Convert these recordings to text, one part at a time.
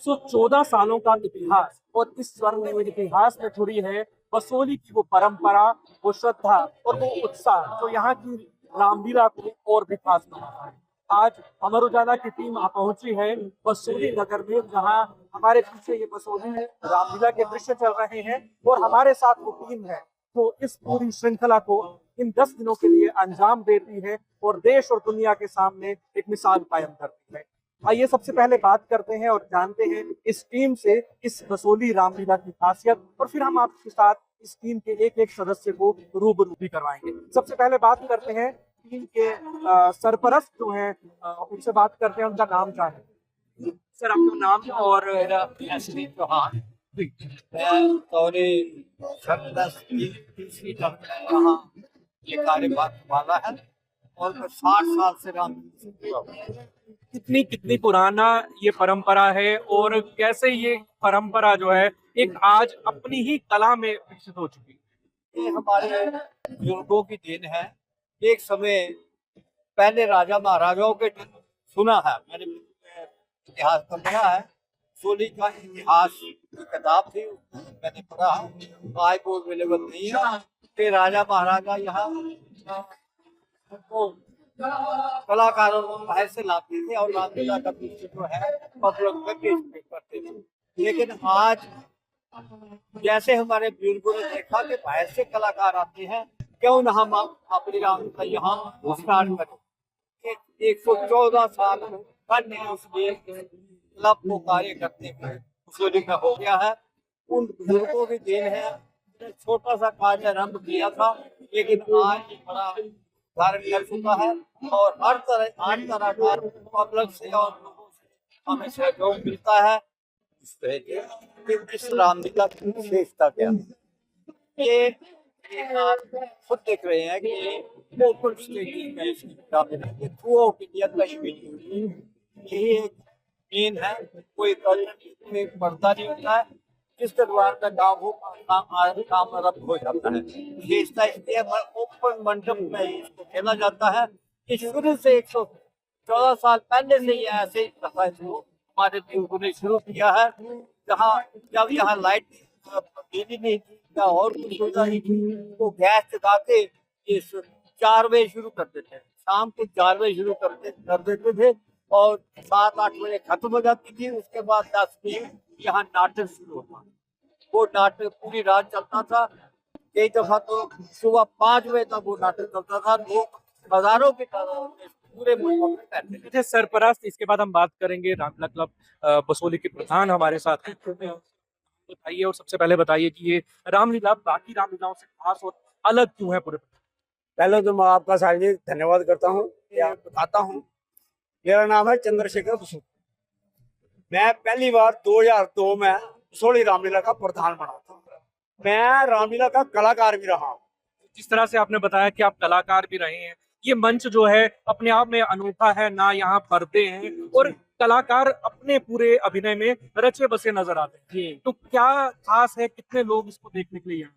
114 सालों का इतिहास, और इस स्वर्णिम इतिहास में जुड़ी है बसोली की वो परंपरा, वो श्रद्धा और वो उत्साह जो यहाँ की रामलीला को और भी खास बनाता है। आज अमर उजाला की टीम पहुंची है बसोली नगर में, जहां हमारे पीछे ये बसोली रामलीला के दृश्य चल रहे हैं और हमारे साथ वो टीम है तो इस पूरी श्रृंखला को इन 10 दिनों के लिए अंजाम देती है और देश और दुनिया के सामने एक मिसाल कायम करती है। आइए सबसे पहले बात करते हैं और जानते हैं इस टीम से इस बसोली रामलीला की खासियत, और फिर हम आपके साथ इस टीम के एक एक सदस्य को रूबरू भी करवाएंगे। सबसे पहले बात करते हैं टीम के सरपरस्त जो हैं, उनसे बात करते हैं, उनका नाम क्या है? सर आपका नाम और चौहान तीसरी यहाँ ये कार्यभार संभाला है और मैं 60 साल से राम कितनी पुराना ये परंपरा है और कैसे ये परंपरा जो है एक आज अपनी ही कला में विकसित हो चुकी है? ये हमारे बुजुर्गों की देन है। एक समय पहले राजा महाराजाओं के सुना है, मैंने इतिहास में पढ़ा है, सोली का इतिहास की किताब थी, मैंने पढ़ा। आज वो अवेलेबल नहीं है कि राजा महाराजा यहाँ कलाकारों को बाहर से लाते थे और रामलीला का दृश्य जो है पब्लिक में पेश करते थे। लेकिन आज जैसे हमारे बुजुर्गों ने देखा कि बाहर से कलाकार आते हैं, क्यों ना हम अपनी रामलीला यहाँ स्टार्ट करें। 114 साल करने उसमें क्लब को कार्य करते हुए सोली का हो गया है। उन बुजुर्गों की देन है। छोटा सा कार्य आरम्भ किया था, लेकिन आज बड़ा धारण कर चुका है और हर तरह का पब्लिक से और लोगों से हमें सहयोग मिलता है। इस रामलीला की विशेषता क्या है? ये आप खुद देख रहे हैं कि ओपन स्टेज में इसकी रामलीला थ्रू आउट इंडिया कहीं भी नहीं होती। यही एक मेन है, कोई में पर्दा नहीं होता है, जिस दरबार का गाँव हो काम आरम्भ हो जाता है। विशेषता इसलिए ओपन मंडप में इसको खेला जाता है कि शुरू से 114 साल पहले से ये ऐसे हमारे बुजुर्गों ने शुरू किया है। जहाँ जब यहाँ लाइट बिजली नहीं थी या और कुछ सुविधा नहीं थी, तो गैस जगा के इस 4 बजे शुरू करते थे, शाम को 4 बजे शुरू कर देते थे और 7-8 बजे खत्म हो जाती थी। उसके बाद 10 बजे यहाँ नाटक शुरू होता। वो नाटक पूरी रात चलता था। कई दफा तो सुबह 5 बजे तक वो नाटक चलता था। लोग हजारों की तादाद में पूरे मुल्क में बैठते थे। सरपरस्त, इसके बाद हम बात करेंगे रामलीला क्लब बसोली के प्रधान हमारे साथ हैं। बताइए, और सबसे पहले बताइए कि ये रामलीला बाकी रामलीलाओं से खास और अलग क्यों है पूरे? पहले तो मैं आपका सारी धन्यवाद करता हूँ, बताता हूँ। मेरा नाम है चंद्रशेखर बसोली। मैं पहली बार 2002 में बसोली रामलीला का प्रधान बना था। मैं रामलीला का कलाकार भी रहा हूँ। जिस तरह से आपने बताया कि आप कलाकार भी रहे हैं, ये मंच जो है अपने आप में अनोखा है ना, यहाँ पर्दे हैं और कलाकार अपने पूरे अभिनय में रचे बसे नजर आते हैं। तो क्या खास है, कितने लोग इसको देखने के लिए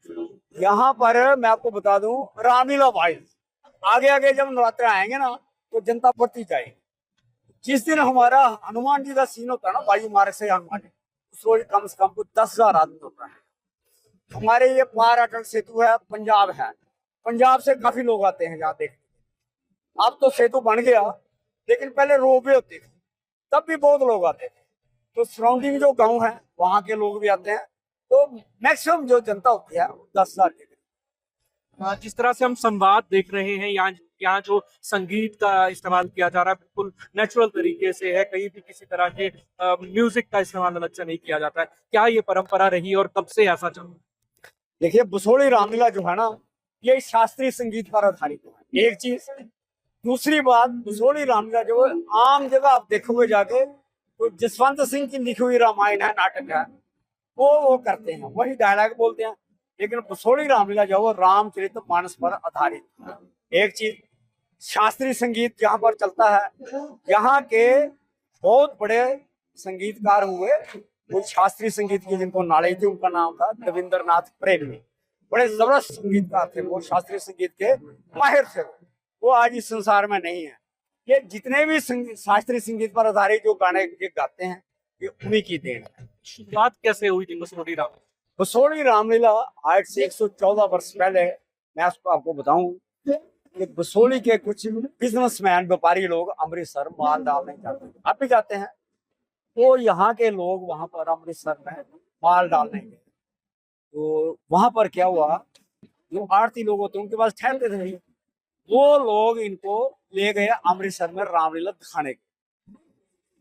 यहाँ पर मैं आपको बता दूं, रामलीला वाइज आगे आगे जब नवरात्र आएंगे ना तो जनता बढ़ती जाएगी। जिस दिन हमारा हनुमान जी का सीन होता है ना, वायु मार्ग से हनुमान जी, उस रोज कम से कम 10,000 आदमी होता है। हमारे ये पार अटल सेतु है, पंजाब है, पंजाब से काफी लोग आते हैं यहाँ देखने। अब तो सेतु बन गया, लेकिन पहले रोपवे होते थे, तब भी बहुत लोग आते थे। तो सराउंडिंग जो गांव है वहां के लोग भी आते हैं। तो मैक्सिमम जो जनता होती है 10,000 के। जिस तरह से हम संवाद देख रहे हैं, यहाँ जो संगीत का इस्तेमाल किया जा रहा है बिल्कुल नेचुरल तरीके से है, कहीं भी किसी तरह के म्यूजिक का इस्तेमाल अलग से नहीं किया जाता है। क्या ये परंपरा रही और कब से ऐसा चल? देखिए, बसोली रामलीला जो है ना, ये शास्त्रीय संगीत पर आधारित है, एक चीज। दूसरी बात, बसोली रामलीला जो आम जगह आप देखोगे जाके तो जसवंत सिंह की लिखी हुई रामायण है, नाटक है, वो करते हैं, वही डायलॉग बोलते हैं। लेकिन बसोली रामलीला जो है रामचरितमानस पर आधारित है। एक चीज, शास्त्रीय संगीत यहाँ पर चलता है। यहाँ के बहुत बड़े संगीतकार हुए, वो शास्त्रीय संगीत की जिनको नॉलेज थी, उनका नाम था देवेंद्रनाथ प्रेमी। बड़े जबरदस्त संगीतकार थे वो, शास्त्रीय संगीत के माहिर थे। वो आज इस संसार में नहीं है। ये जितने भी शास्त्रीय संगीत पर आधारित जो गाने ये गाते हैं, ये उन्हीं की देन है। शुरुआत कैसे हुई थी बसोली राम? बसोली रामलीला आज से 114 वर्ष पहले, मैं आपको बताऊं कि बसोली के कुछ बिजनेसमैन व्यापारी लोग अमृतसर माल डालने जाते हैं, आप भी जाते हैं, तो यहाँ के लोग वहां पर अमृतसर में माल डालने गए। तो वहां पर क्या हुआ, जो आरती लोग होते हैं उनके पास ठहरते थे, वो लोग इनको ले गए अमृतसर में रामलीला दिखाने के।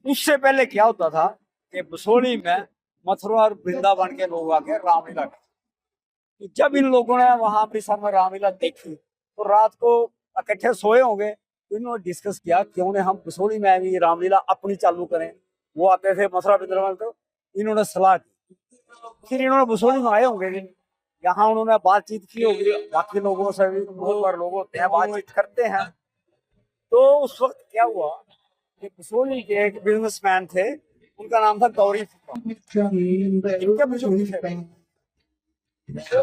उससे पहले क्या होता था कि बसोली में मथुरा और वृंदावन के लोग आके रामलीला करते। जब इन लोगों ने वहां अमृतसर में रामलीला देखी तो रात को इकट्ठे सोए होंगे, तो इन्होंने डिस्कस किया क्यों ने हम बसोली में भी रामलीला अपनी चालू करें। वो आते थे मथुरा वृंदावन, तो इन्होंने सलाह की। फिर इन्होंने बसोली में आए होंगे, यहाँ उन्होंने बातचीत की होगी, बाकी लोगों से भी बहुत बार लोग होते हैं बातचीत करते हैं। तो उस वक्त क्या हुआ कि बसोली के एक बिजनेसमैन थे, उनका नाम था गौरी। इनके बुजुर्ग थे, तो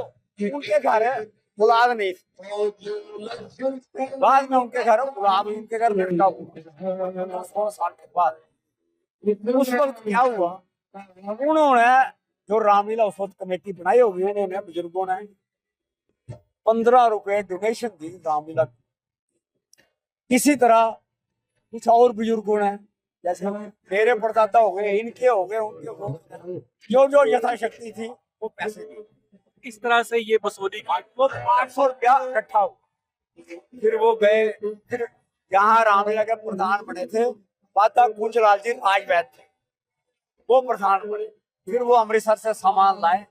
उनके घर औलाद नहीं थी। बाद में उनके घर औलाद, उनके घर लड़का हुआ 16 साल के बाद। उस वक्त क्या हुआ, उन्होंने जो रामलीला उस वक्त कमेटी बनाई होगी, उन्होंने बुजुर्गों ने 15 रुपए डोनेशन दी रामलीला। इसी तरह कुछ और बुजुर्गों ने, जैसे मेरे परदादा हो गए, इनके हो गए, उनके हो गए, जो जो यथाशक्ति थी वो पैसे दी। इस तरह से ये बसोली की वो 500 रुपया इकट्ठा हुआ। फिर वो गए, फिर यहाँ रामलीला के प्रधान बने थे माता कुंजलाल जी राजवैद थे, वो प्रधान बने। फिर वो अमृतसर से सामान लाए,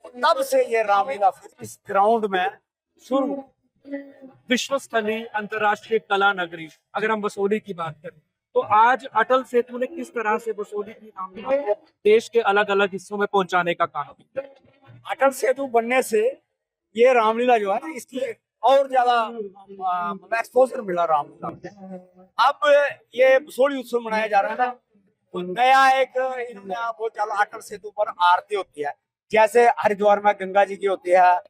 तब से ये रामलीला फिर इस ग्राउंड में शुरू। विश्व स्तरीय अंतर्राष्ट्रीय कला नगरी, अगर हम बसोली की बात करें, तो आज अटल सेतु ने किस तरह से बसोली की रामलीला को देश के अलग अलग हिस्सों में पहुंचाने का काम किया? अटल सेतु बनने से ये रामलीला जो है ना, इसकी और ज्यादा एक्सपोजर मिला रामलीला। अब ये बसोली उत्सव मनाया जा रहा है ना, तो नया एक वो चला, अटल सेतु पर आरती होती है, जैसे हरिद्वार में गंगा जी की होती है,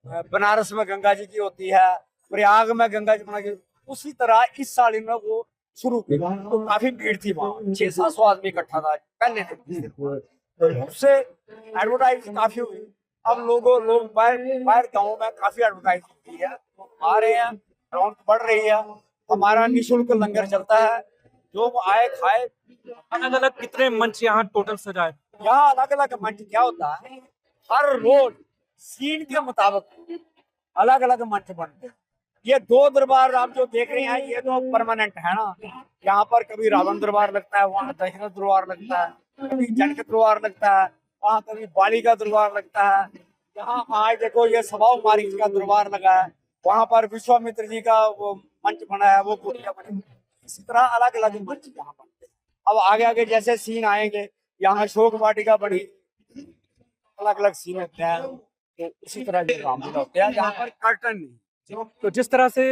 बनारस में गंगा जी की होती है, प्रयाग में गंगा जी की, उसी तरह इस साल इन्होंने वो शुरू किया। तो काफी भीड़ थी वहाँ, 600-700 आदमी इकट्ठा था पहले दिन। तो उससे एडवर्टाइज काफी हुई। अब लोग बाहर गाँव में काफी एडवर्टाइज हुई है, आ रहे हैं, रौनक बढ़ रही है। हमारा निःशुल्क लंगर चलता है, जो आए खाए। अलग अलग कितने मंच यहाँ टोटल सजाए? यहाँ अलग अलग मंच क्या होता है, हर रोज सीन के मुताबिक अलग अलग मंच बनते हैं। ये 2 दरबार आप जो देख रहे हैं, ये तो परमानेंट है ना। यहाँ पर कभी रावण दरबार लगता है, वहाँ दशरथ दरबार लगता है, कभी जनक दरबार लगता है, वहाँ कभी बाली का दरबार लगता है। यहाँ आज देखो ये स्वभाव मारीच का दरबार लगा है, वहाँ पर विश्वामित्र जी का वो मंच बना है, वो कुटिया बनी। इसी तरह अलग अलग मंच यहाँ बनते हैं। अब आगे आगे जैसे सीन आएंगे, यहाँ शोक वाटिका बनी, अलग अलग सीन होते हैं। तो इसी तरह ये रामलीला होते हैं, यहाँ पर कर्टन नहीं। तो जिस तरह से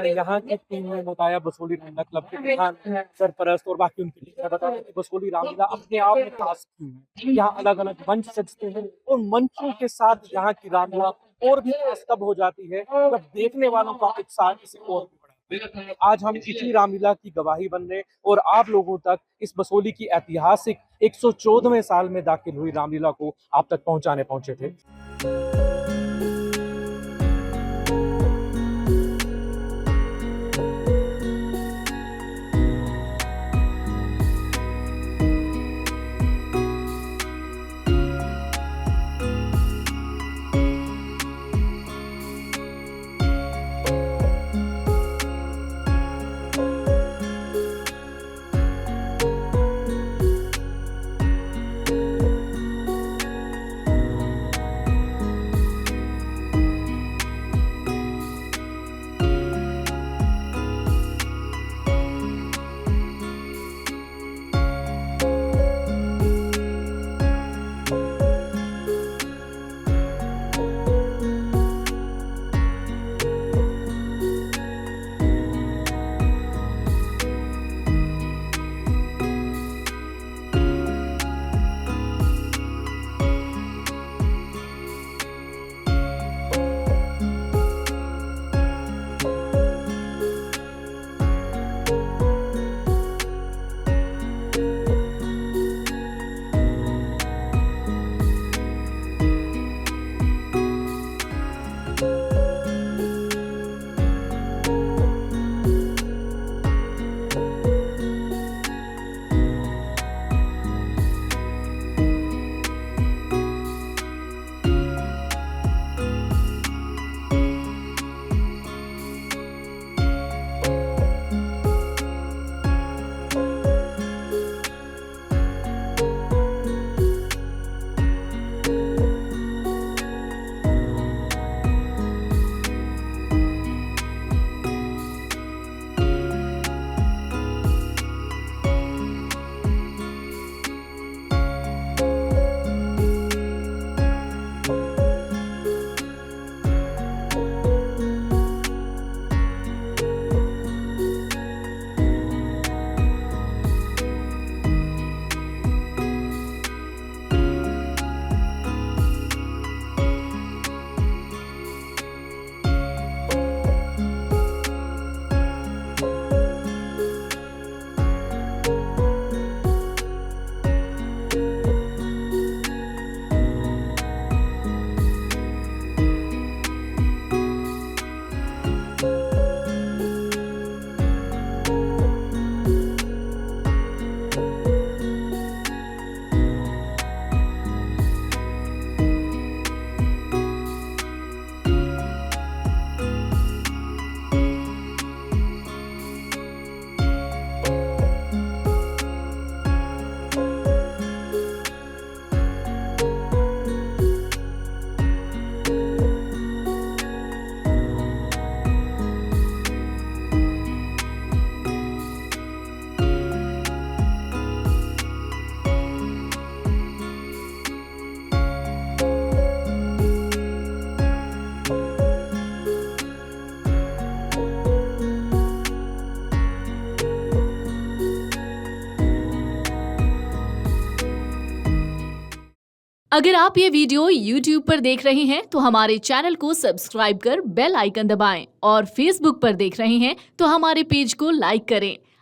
यहाँ की टीम ने बताया, बसोली रामलीला क्लब के प्रधान सरपरस्त और बाकी उनकी टीम ने बताया कि बसोली रामलीला अपने आप में खास क्यों है। यहाँ अलग अलग मंच सजते हैं और मंचों के साथ यहाँ की रामलीला और भी खास तब हो जाती है जब देखने वालों का उत्साह किसी और भी बढ़ा है। आज हम इसी रामलीला की गवाही बनने और आप लोगों तक इस बसोली की ऐतिहासिक 114वें साल में दाखिल हुई रामलीला को आप तक पहुंचाने पहुंचे थे। अगर आप ये वीडियो YouTube पर देख रहे हैं तो हमारे चैनल को सब्सक्राइब कर बेल आइकन दबाएं और Facebook पर देख रहे हैं तो हमारे पेज को लाइक करें।